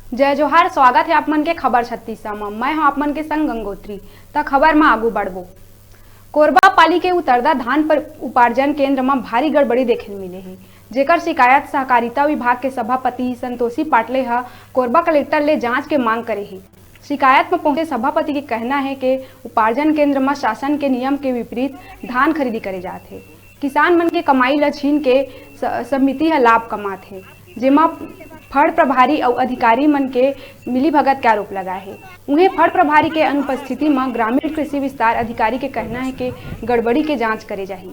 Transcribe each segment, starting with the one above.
जय जोहार। स्वागत है आप मन के खबर 36 में। मैं हूं आप मन के संग गंगोत्री। त खबर में आगू बढ़बो। कोरबा पाली के उतरदा धान पर उपार्जन केंद्र में भारी गड़बड़ी देखे मिले है, जेकर शिकायत सहकारिता विभाग के सभापति संतोषी पाटले हा कोरबा कलेक्टर ले जांच के मांग करे है। शिकायत में पहुंचे सभापति के कहना है कि उपार्जन केंद्र में शासन के नियम के विपरीत धान खरीदी करे जाते है। किसान मन के कमाई ल छीन के समिति है लाभ कमात है, जेमा फड़ प्रभारी और अधिकारी मन के मिली भगत का आरोप लगा है। उन्हें फड़ प्रभारी के अनुपस्थिति में ग्रामीण कृषि विस्तार अधिकारी के कहना है कि गड़बड़ी के जांच करे जाही।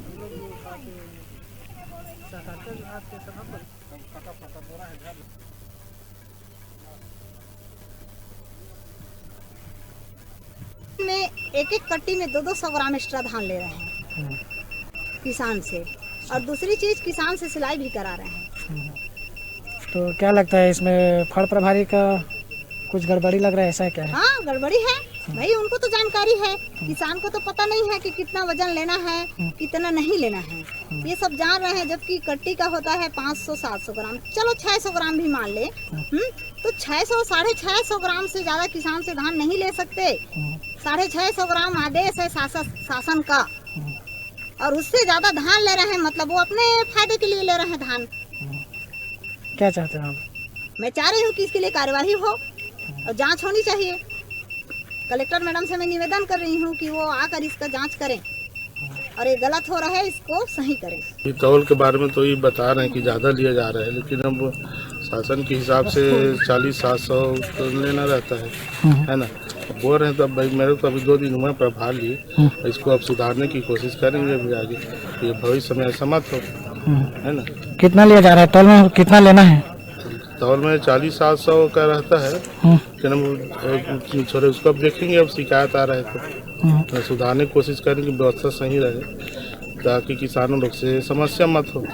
में एक कट्टी में 200 ग्राम एक्स्ट्रा धान ले रहे हैं किसान से, और दूसरी चीज किसान से सिलाई भी करा रहे हैं। तो क्या लगता है इसमें फड़ प्रभारी का कुछ गड़बड़ी लग रहा है, ऐसा क्या है? हाँ, गड़बड़ी है भाई। उनको तो जानकारी है, किसान को तो पता नहीं है कि कितना वजन लेना है, कितना नहीं लेना है। ये सब जान रहे हैं। जबकि कट्टी का होता है 500-700 ग्राम, चलो 600 ग्राम भी मान ले, तो 600-650 ग्राम से ज्यादा किसान से धान नहीं ले सकते। 650 ग्राम आदेश है शासन का, और उससे ज्यादा धान ले रहे हैं, मतलब वो अपने फायदे के लिए ले रहे हैं धान। क्या चाहते हैं आप? मैं चाह रही हूँ कि इसके लिए कार्यवाही हो और जांच होनी चाहिए। कलेक्टर मैडम से मैं निवेदन कर रही हूँ कि वो आकर इसका जांच करें और ये गलत हो रहा है, इसको सही करें। तौल के बारे में तो ये बता रहे हैं कि ज़्यादा लिया जा रहा है, लेकिन अब शासन के हिसाब से 40-700 तो लेना रहता है ना। बोल रहे हैं, तो अब भाई मेरे तो अभी 2 दिन हुए प्रभार लिए, इसको अब सुधारने की कोशिश करेंगे अभी आगे, ये भविष्य में ऐसा मत हो, है ना। कितना लिया जा रहा है? तौल में कितना लेना है? तौल में 40-700 का रहता है, लेकिन हम छोड़े उसको अब देखेंगे। अब शिकायत आ रहा है तो सुधारने की कोशिश करेंगे, व्यवस्था सही रहे ताकि किसानों लोग से समस्या मत हो।